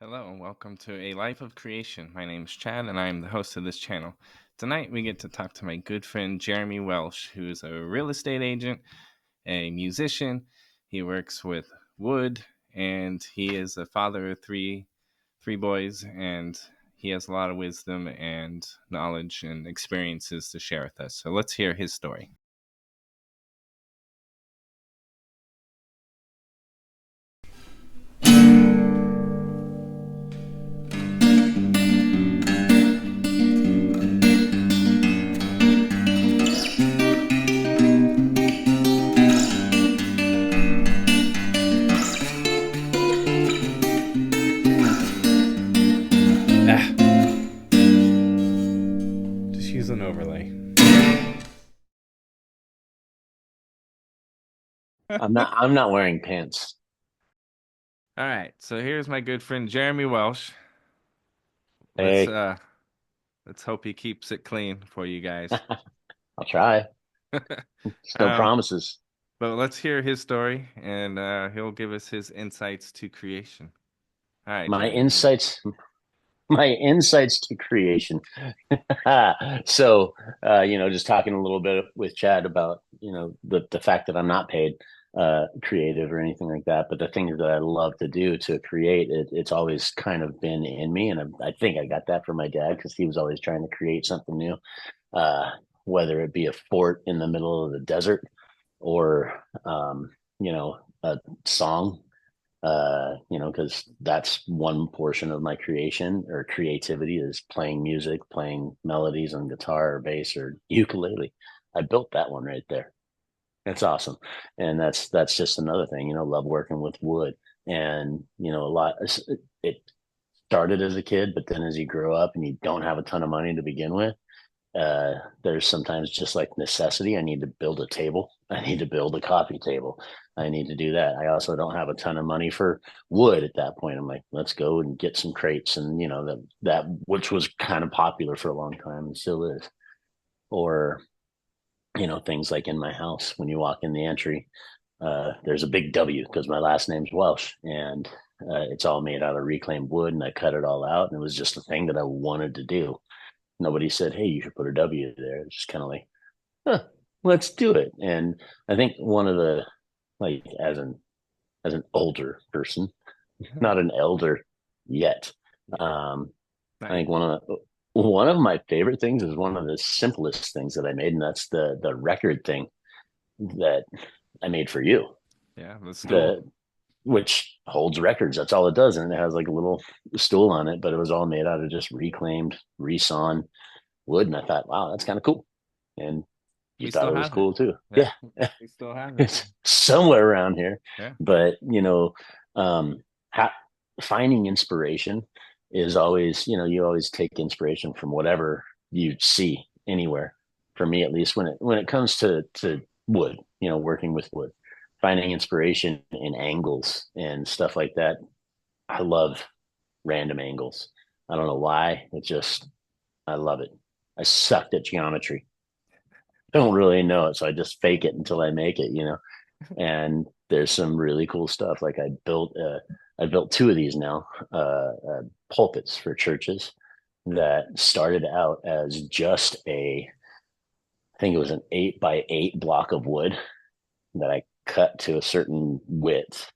Hello and welcome to A Life of Creation. My name's Chad and I am the host of this channel. Tonight we get to talk to my good friend Jeremy Welsh, who is a real estate agent, a musician. He works with wood and he is a father of three boys, and he has a lot of wisdom and knowledge and experiences to share with us. So let's hear his story. Just use an overlay. I'm not wearing pants. All right, so here's my good friend Jeremy Welsh. Let's Hey, uh let's hope he keeps it clean for you guys. I'll try. It's no um, promises. but let's hear his story, and he'll give us his insights to creation. All right, My Jeremy. insights, my insights to creation. So, just talking a little bit with Chad about, the fact that I'm not paid creative or anything like that, but the things that I love to do to create, it's always kind of been in me. And I think I got that from my dad because he was always trying to create something new, uh, whether it be a fort in the middle of the desert or a song, because that's one portion of my creation or creativity is playing music, playing melodies on guitar or bass or ukulele. I built that one right there. It's awesome. And that's just another thing, love working with wood. And a lot it started as a kid, but then as you grow up and you don't have a ton of money to begin with, there's sometimes just like necessity. I need to build a table. I need to build a coffee table. I need to do that. I also don't have a ton of money for wood at that point. I'm like, let's go and get some crates, and that which was kind of popular for a long time and still is. Or things like in my house when you walk in the entry, there's a big W because my last name's Welsh, and it's all made out of reclaimed wood, and I cut it all out, and it was just a thing that I wanted to do. Nobody said, "Hey, you should put a W there." It's just kind of like, huh, let's do it. And I think one of the like as an older person, not an elder yet. I Not think yet. one of my favorite things is one of the simplest things that I made, and that's the record thing that I made for you. Yeah, the stool. The which holds records. That's all it does, and it has like a little stool on it, but it was all made out of just reclaimed, resawn wood. And I thought, wow, that's kind of cool. And you We thought still it was have it. cool too. Yeah, Yeah, we still have it. it's somewhere around here. Yeah. But um, ha- finding inspiration is always, you always take inspiration from whatever you see anywhere. For me, at least, when it comes to wood, working with wood, finding inspiration in angles and stuff like that. I love random angles. I don't know why. I love it. I sucked at geometry. I don't really know it, so I just fake it until I make it. And there's some really cool stuff. Like I built two of these now, pulpits for churches that started out as just I think it was an 8 by 8 block of wood that I cut to a certain width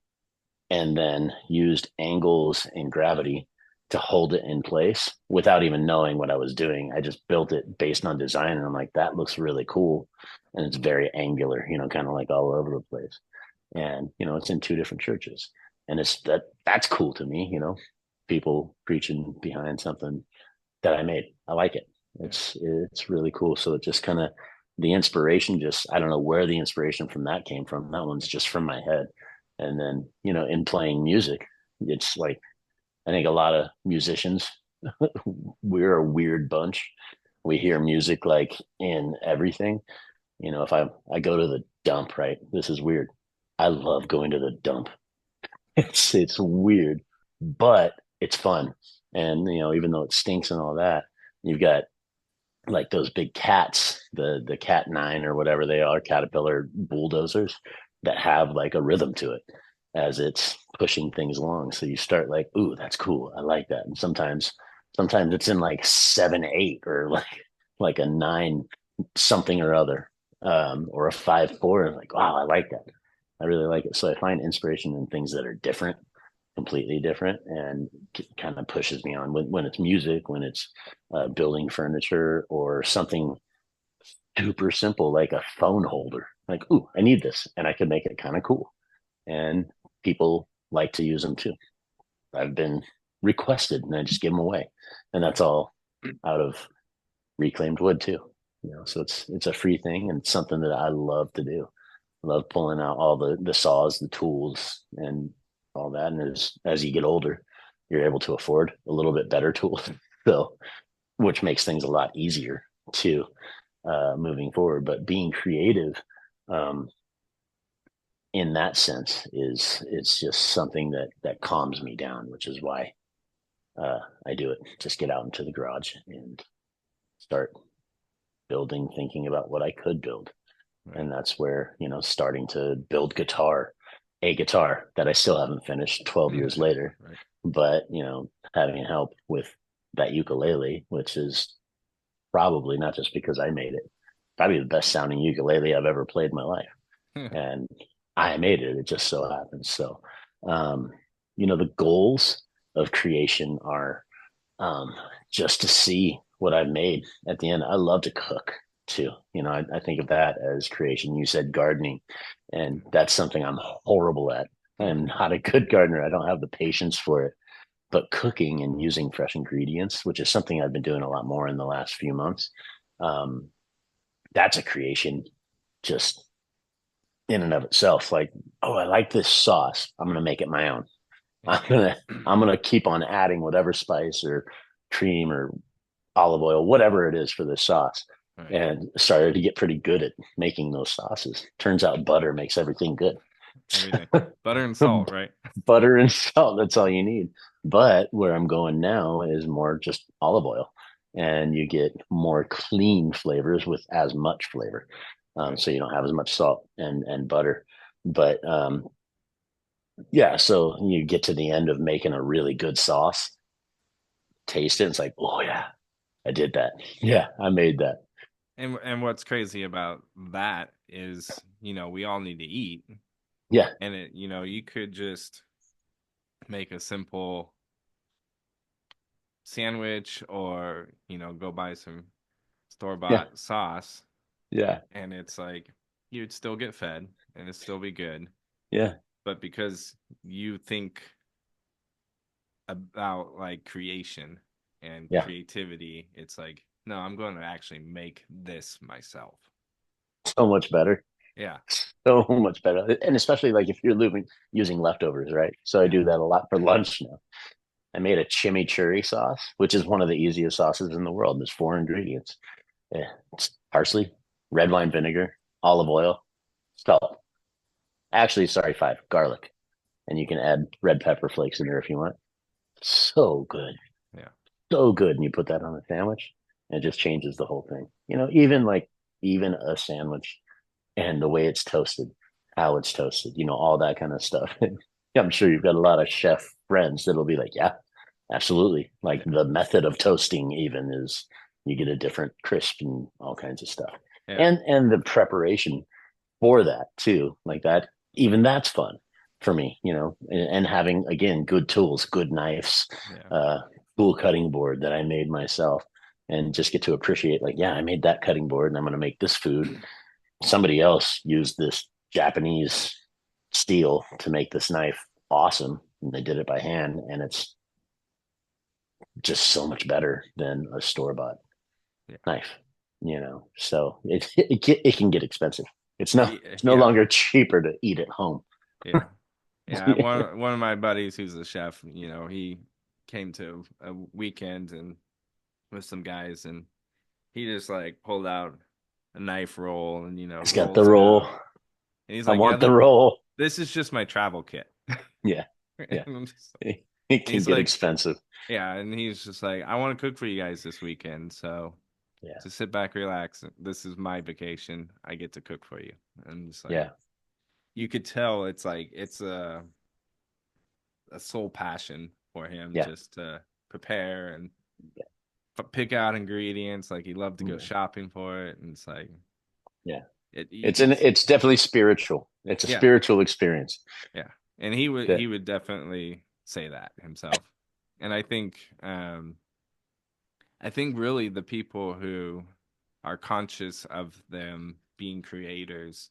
and then used angles and gravity to hold it in place without even knowing what I was doing. I just built it based on design, and I'm like, that looks really cool. And it's very angular, kind of like all over the place. And it's in two different churches, and that's cool to me. People preaching behind something that I made. I like it. Yeah. It's really cool. So it just kind of the inspiration, just I don't know where the inspiration from that came from. That one's just from my head. And then, in playing music, it's like I think a lot of musicians, we're a weird bunch. We hear music like in everything. If I go to the dump, right? This is weird. I love going to the dump. It's weird, but it's fun. And even though it stinks and all that, you've got like those big cats, the cat nine or whatever they are, caterpillar bulldozers that have like a rhythm to it as it's pushing things along. So you start like, ooh, that's cool. I like that. And sometimes it's in like 7-8 or like a 9 something or other, or a 5-4. Like, wow, I like that. I really like it. So I find inspiration in things that are different, completely different, and kind of pushes me on when it's music, when it's building furniture, or something super simple like a phone holder. Like, ooh, I need this, and I could make it kind of cool, and people like to use them too. I've been requested, and I just give them away, and that's all out of reclaimed wood too. So it's a free thing, and it's something that I love to do. I love pulling out all the saws, the tools, and all that. And as you get older, you're able to afford a little bit better tools, so which makes things a lot easier too, moving forward. But being creative, um, in that sense, is it's just something that calms me down, which is why I do it. Just get out into the garage and start building, thinking about what I could build. Right. And that's where, starting to build a guitar that I still haven't finished 12 years later, Right. but, having help with that ukulele, which is probably not just because I made it, probably the best sounding ukulele I've ever played in my life. And I made it. It just so happens. So, um, the goals of creation are, um, just to see what I've made at the end. I love to cook too. I think of that as creation. You said gardening, and that's something I'm horrible at. I'm not a good gardener. I don't have the patience for it. But cooking and using fresh ingredients, which is something I've been doing a lot more in the last few months, um, that's a creation just in and of itself. Like, oh, I like this sauce. I'm gonna make it my own. Yeah. I'm gonna I'm gonna keep on adding whatever spice or cream or olive oil, whatever it is for this sauce. Right. And started to get pretty good at making those sauces. Turns out butter makes everything good. Everything. Butter and salt, right? Butter and salt, that's all you need. But where I'm going now is more just olive oil. And you get more clean flavors with as much flavor. Right. So you don't have as much salt and butter. But yeah, so you get to the end of making a really good sauce, taste it, and it's like, oh yeah, I did that. Yeah, I made that. And what's crazy about that is, we all need to eat. Yeah, And you could just make a simple sandwich or, go buy some yeah, store-bought sauce yeah, and it's like you'd still get fed and it'd still be good. yeah, But because you think about like creation and yeah. creativity, it's like, no, I'm going to actually make this myself. So much better. Yeah. So much better. And especially like if you're using leftovers, right? So I Yeah. do that a lot for lunch now. I made a chimichurri sauce, which is one of the easiest sauces in the world. There's 4 ingredients. Yeah, it's parsley, red wine vinegar, olive oil, salt. Actually, sorry, 5, garlic. And you can add red pepper flakes in there if you want. So good. Yeah. So good. And you put that on a sandwich, and it just changes the whole thing. Even a sandwich and the way it's toasted, how it's toasted, all that kind of stuff. I'm sure you've got a lot of chef friends that'll be like, yeah, absolutely. Like Yeah. the method of toasting even is you get a different crisp and all kinds of stuff. Yeah. And the preparation for that too, like that, even that's fun for me, and having again good tools, good knives, Yeah. uh, cool cutting board that I made myself, and just get to appreciate like, yeah, I made that cutting board and I'm going to make this food. Somebody else used this Japanese steel to make this knife awesome, and they did it by hand, and it's just so much better than a store bought Yeah. knife. So it can get expensive. It's no Yeah. longer cheaper to eat at home. Yeah. Yeah. One of my buddies who's a chef, he came to a weekend and with some guys and he just like pulled out a knife roll and It's got the rolls it roll. up. And he's I like, "Yeah, want the roll. this is just my travel kit." Yeah, And yeah. I'm just like, It can he's get like, expensive. yeah, and he's just like, "I want to cook for you guys this weekend, so Yeah, just sit back, relax. This is my vacation. I get to cook for you." And it's like yeah, you could tell it's like it's a a sole passion for him, Yeah. just to prepare and Yeah. pick out ingredients. Like he loved to go Mm. shopping for it, and it's like Yeah. you could, It's definitely spiritual. It's a yeah, spiritual experience. yeah, and he That would definitely say that himself. And I think really the people who are conscious of them being creators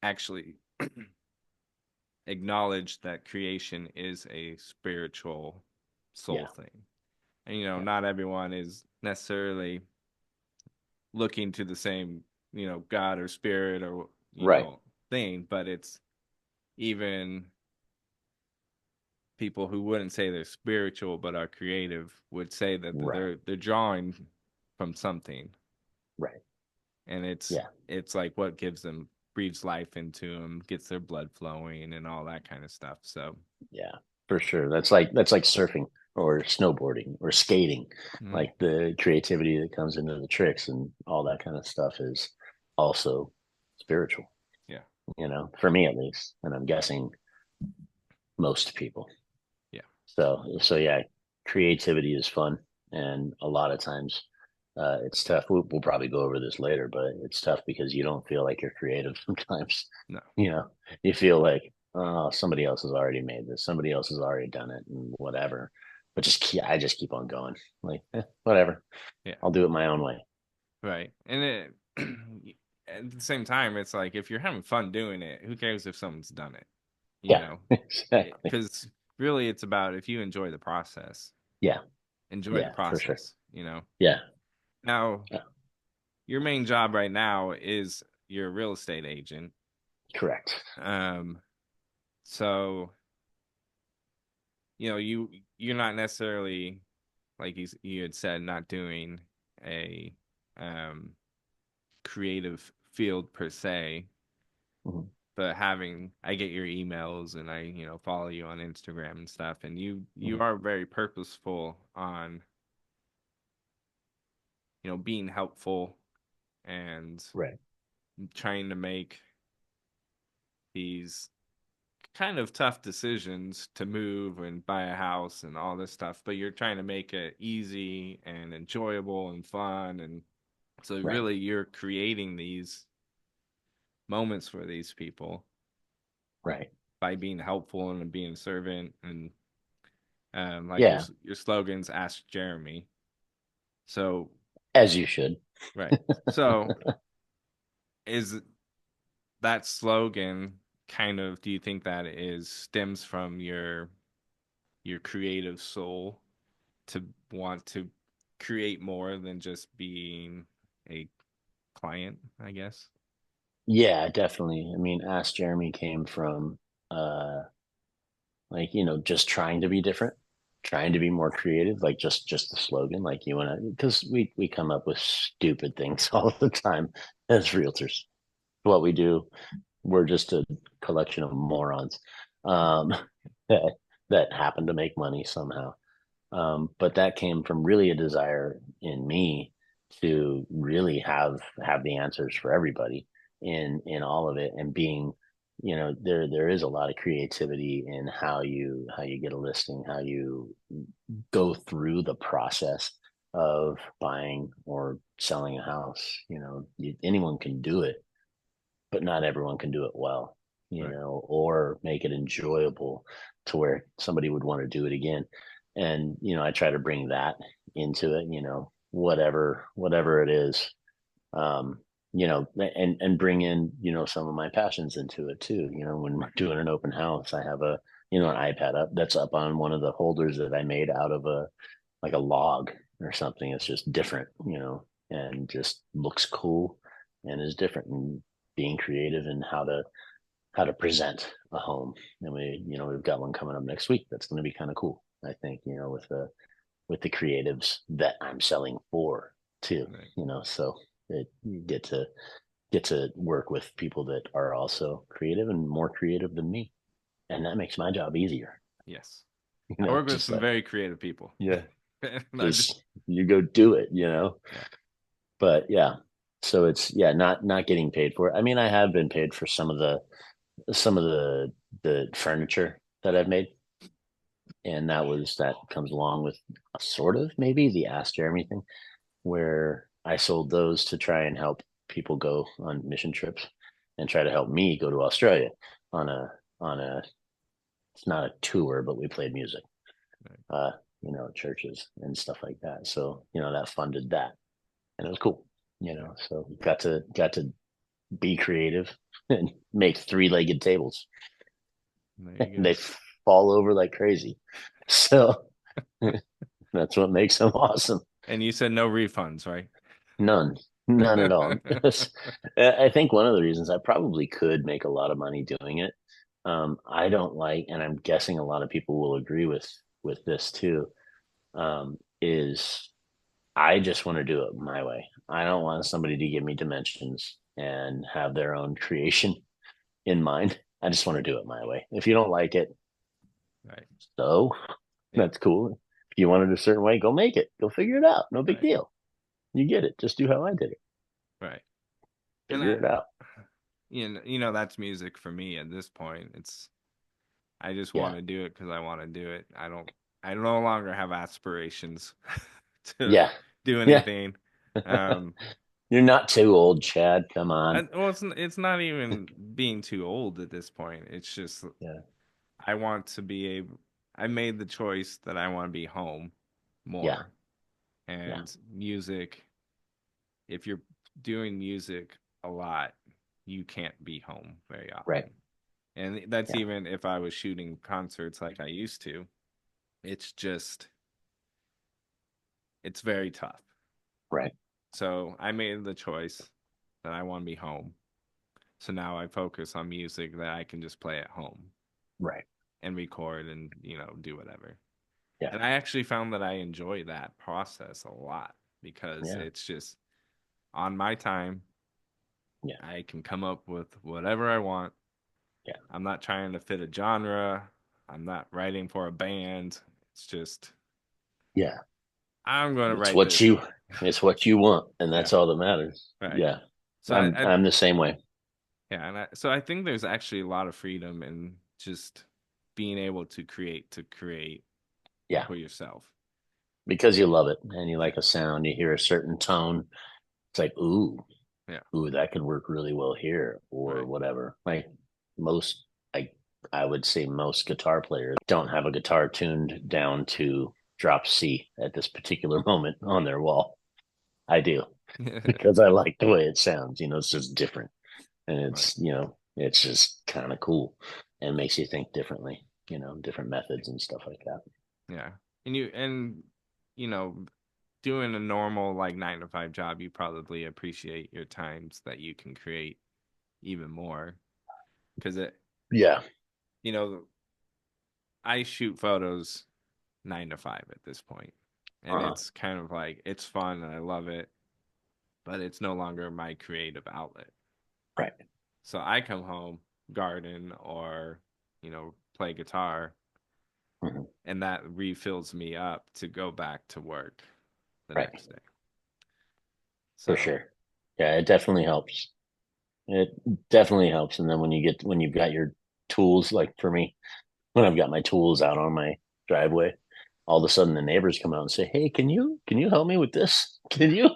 actually acknowledge that creation is a spiritual soul yeah. thing. And Yeah. not everyone is necessarily looking to the same, God or spirit or Right. thing, but it's even people who wouldn't say they're spiritual but are creative would say that Right. they're drawing from something, Right. and Yeah. it's like what gives them, breathes life into them, gets their blood flowing and all that kind of stuff. So Yeah, for sure. That's like surfing or snowboarding or skating. mhm, Like the creativity that comes into the tricks and all that kind of stuff is also spiritual, yeah, for me at least. And I'm guessing most people. yeah, So yeah, creativity is fun. And a lot of times it's tough. We'll probably go over this later, but it's tough because you don't feel like you're creative sometimes. no, You know, you feel like, oh, somebody else has already made this, somebody else has already done it, and whatever. But I just keep on going. Like, whatever. yeah, I'll do it my own way. right. And at the same time, it's like if you're having fun doing it, who cares if someone's done it? You Yeah, know, exactly. because really it's about if you enjoy the process, Yeah, enjoy the yeah, for sure. process. Yeah, Now, yeah, your main job right now is you're a real estate agent. correct. Um, so you're not necessarily, like you had said, not doing a um creative field per se, Mhm, but having, I get your emails and I follow you on Instagram and stuff, and you mhm. are very purposeful on being helpful and Right. trying to make these kind of tough decisions to move and buy a house and all this stuff, but you're trying to make it easy and enjoyable and fun. And so Right. really you're creating these moments for these people Right. by being helpful and being a servant. And like Yeah, your slogans, ask Jeremy. So as you should. right. So is that slogan kind of, do you think that is stems from your creative soul to want to create more than just being a client, I guess? Yeah, definitely. I mean, Ask Jeremy came from uh like, just trying to be different, trying to be more creative, like just the slogan, like you and I, because we come up with stupid things all the time as realtors. What we do, we're just a collection of morons um that that happen to make money somehow. But that came from really a desire in me to really have the answers for everybody in all of it, and being, there is a lot of creativity in how you get a listing, how you go through the process of buying or selling a house. Anyone can do it, but not everyone can do it well, Right, or make it enjoyable to where somebody would want to do it again. And, I try to bring that into it, whatever it is, um, and bring in, some of my passions into it too. When we're doing an open house, I have an iPad up that's up on one of the holders that I made out of like a log or something. It's just different, and just looks cool and is different, and being creative in how to present a home. And we've got one coming up next week that's going to be kind of cool. I think, with the creatives that I'm selling for too. right. So you get to work with people that are also creative and more creative than me, and that makes my job easier. Yes. I work with Just some like, very creative people. yeah, And I just, just you go do it. yeah, But yeah, so it's, yeah, not getting paid for it. I mean, I have been paid for some of the furniture that I've made. and that comes along with sort of maybe the Ask Jeremy thing, where I sold those to try and help people go on mission trips and try to help me go to Australia on a it's not a tour, but we played music, Right. uh, churches and stuff like that. So that funded that, and it was cool. Yeah. So got to be creative and make three-legged tables. There And you they fall over like crazy. So that's what makes them awesome. go. And you said no refunds, right? None, none at all. I think one of the reasons I probably could make a lot of money doing it. I don't like, and I'm guessing a lot of people will agree with this too. Is I just want to do it my way. I don't want somebody to give me dimensions and have their own creation in mind. I just want to do it my way. If you don't like it, Right. so Yeah. that's cool. If you want it a certain way, go make it. Go figure it out. No big Right. deal. You get it. Just do how I did it. Right. And Figure it out. that's music for me at this point. I just want Yeah. to do it because I want to do it. I no longer have aspirations to Yeah. do Yeah. anything. Um, You're not too old, Chad. Come on. well, it's not even being too old at this point. It's just Yeah. I want to be able. I made the choice that I want to be home Yeah. more, Yeah. and music. If you're doing music a lot, you can't be home very Right. often. And that's Yeah. even if I was shooting concerts like I used to. It's just it's very tough. Right. So I made the choice that I want to be home. So now I focus on music that I can just play at home Right. and record and, do whatever. Yeah. And I actually found that I enjoy that process a lot because Yeah. it's just on my time. Yeah. I can come up with whatever I want. Yeah. I'm not trying to fit a genre. I'm not writing for a band. It's just Yeah. I'm going to It's write what this. you it's what you want, and Yeah, that's all that matters. right. Yeah. So I'm I'm the same way. yeah, so I think there's actually a lot of freedom in just being able to create Yeah. for yourself. Because you love it and you Yeah, like a sound, you hear a certain tone. It's like, yeah, ooh, that could work really well here, or right. whatever. Like most, I I would say most guitar players don't have a guitar tuned down to drop C at this particular moment on their wall. I do because I like the way it sounds. It's just different, and Right. it's just kind of cool and makes you think differently. Different methods and stuff like that. Yeah. And you know, doing a normal like 9 to 5 job, you probably appreciate your times that you can create even more because Yeah. you know, I shoot photos 9 to 5 at this point, and Uh-huh. it's kind of like it's fun and I love it, but it's no longer my creative outlet. Right. So I come home, garden, or play guitar, Mhm. and that refills me up to go back to work the Right. next day. For So sure. Yeah, it definitely helps. It definitely helps. And then when you've got your tools, like for me, when I've got my tools out on my driveway, all of a sudden the neighbors come out and say, "Hey, can you help me with this? Can you?"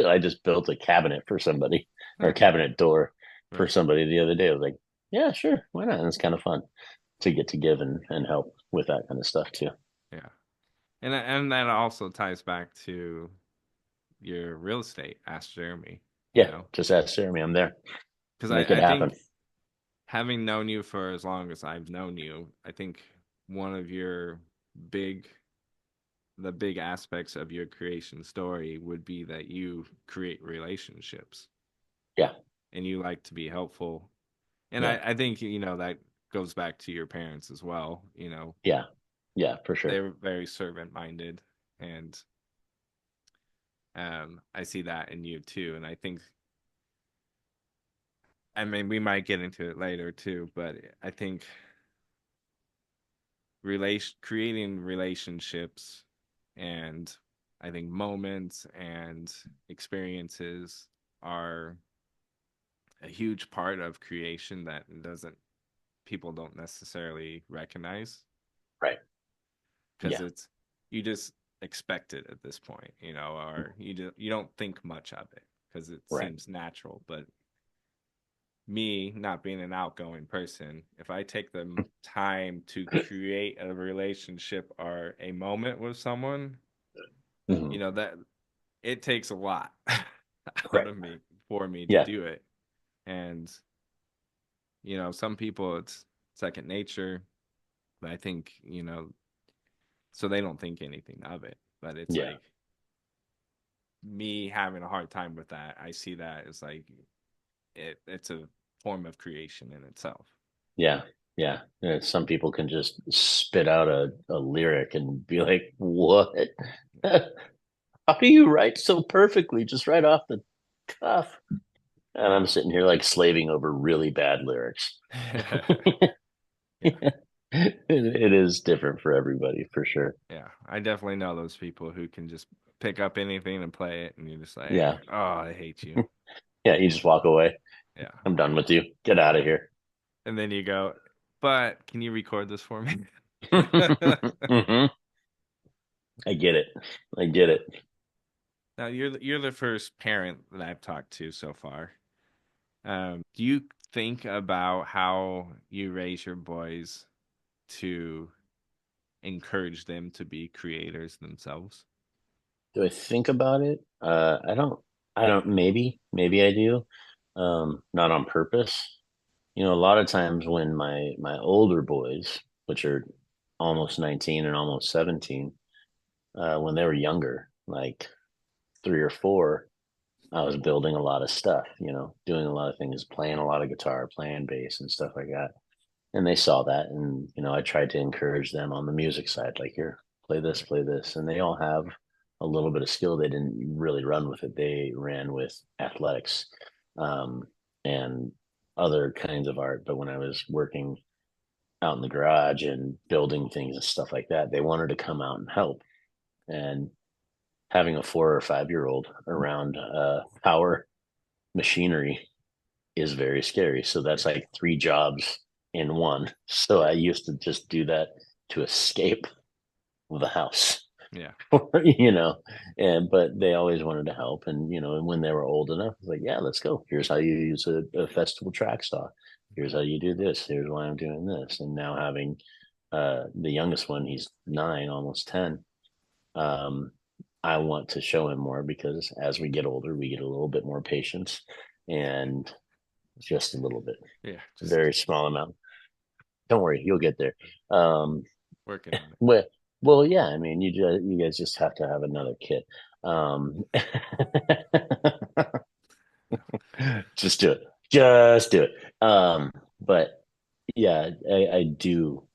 I just built a cabinet for somebody, or a okay, cabinet door for right, somebody the other day. I was like, "Yeah, sure, why not?" And it's kind of fun to get to give and help with that kind of stuff too. yeah, and that also ties back to your real estate. Ask Jeremy, Yeah, just ask Jeremy. I'm there. because Make it I happen. think having known you for as long as I've known you, I think one of big the big aspects of your creation story would be that you create relationships Yeah, and you like to be helpful. And yeah, I think, that goes back to your parents as well. yeah, yeah, for sure. They're very servant minded. And I see that in you too. And I think, I mean, we might get into it later too, but I think creating relationships and I think moments and experiences are a huge part of creation that doesn't people don't necessarily recognize. Right. because Yeah. it's you just expect it at this point, or you don't think much of it because it Right. seems natural. But me not being an outgoing person, if I take the time to create a relationship or a moment with someone, Hmm. that it takes a lot out Right. of me for me to Yeah. do it. And some people it's second nature, but I think so they don't think anything of it. But it's Yeah. like me having a hard time with that. I see that as like it's a form of creation in itself. Yeah. Yeah. Some people can just spit out a lyric and be like, what? How do you write so perfectly, just right off the cuff? And I'm sitting here like slaving over really bad lyrics. Yeah. It is different for everybody, for sure. Yeah, I definitely know those people who can just pick up anything and play it, and you're just like, Yeah. oh, I hate you. Yeah. You just walk away. Yeah, I'm done with you. Get out of yeah. here. And then you go, but can you record this for me? Hmm. I get it. I get Yeah. it. Now you're the first parent that I've talked to so far. Do you think about how you raise your boys to encourage them to be creators themselves? Do I think about it? I don't, maybe I do. Not on purpose. A lot of times when my older boys, which are almost 19 and almost 17, when they were younger, like 3 or 4, I was building a lot of stuff, doing a lot of things, playing a lot of guitar, playing bass and stuff like that. And they saw that, and I tried to encourage them on the music side, like, here, play this, and they all have a little bit of skill. They didn't really run with it. They ran with athletics, um, and other kinds of art. But when I was working out in the garage and building things and stuff like that, they wanted to come out and help. And having a 4 or 5 year old around power machinery is very scary. So that's Yeah, like 3 jobs in one. So I used to just do that to escape the house. yeah, you know, and but they always wanted to help. And and when they were old enough, it's like, yeah, let's go. Here's how you use a festival track saw. Here's how you do this. Here's why I'm doing this. And now having the youngest one, he's 9, almost 10. Um, I want to show him more because as we get older, we get a little bit more patience and just a little bit, yeah. Just very small amount. Don't worry, you'll get there. Um, working on it. well, well, yeah. I mean, you guys just have to have another kid. Um, just do it. Just do it. But yeah, I do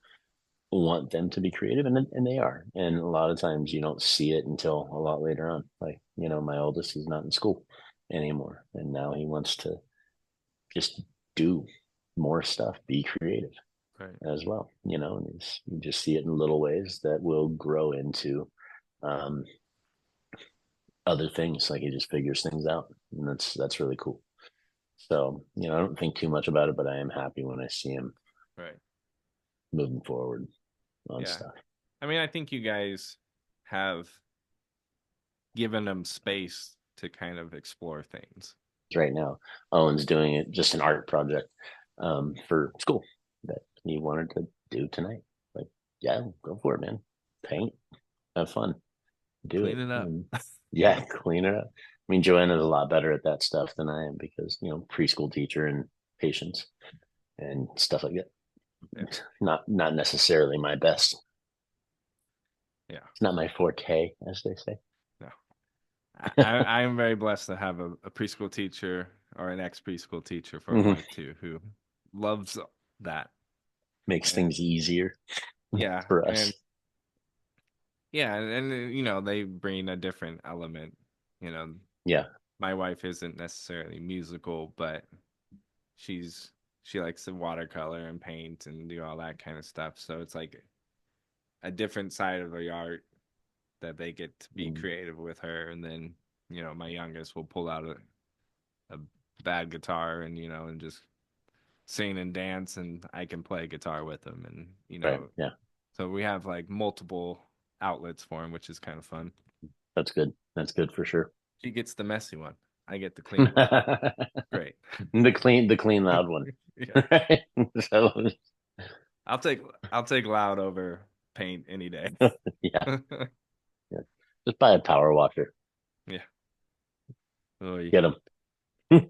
want them to be creative, and they are. And a lot of times you don't see it until a lot later on. Like, my oldest, he's not in school anymore, and now he wants to just do more stuff, be creative Right. as well. And you just see it in little ways that will grow into um, other things. Like, he just figures things out, and that's really cool. So I don't think too much about it, but I am happy when I see him Right. moving forward on Yeah. stuff. I mean, I think you guys have given them space to kind of explore things. Right now, Owen's doing it, just an art project for school that he wanted to do tonight. Like, yeah, go for it, man. Paint, have fun, do Clean it. it up. And yeah, clean it up. I mean, Joanna's a lot better at that stuff than I am because preschool teacher and patience and stuff like that. Yeah. Not necessarily my best. Yeah. It's not my forte, as they say. No. I am very blessed to have a preschool teacher or an ex preschool teacher for a Hmm. wife too who loves that. Makes And things easier yeah, for and us. they bring a different element. You know, Yeah. my wife isn't necessarily musical, but she's she likes to watercolor and paint and do all that kind of stuff. So it's like a different side of the art that they get to be Mm. creative with her. And then my youngest will pull out a bad guitar and and just sing and dance, and I can play guitar with them, and Right. Yeah. so we have like multiple. outlets for him, which is kind of fun. That's good. That's good for sure. He gets the messy one. I get the clean one. The Great. clean, loud one. Yeah. Right? So I'll take I'll take loud over paint any day. yeah, yeah. Just buy a power washer. Yeah. Oy. Get them.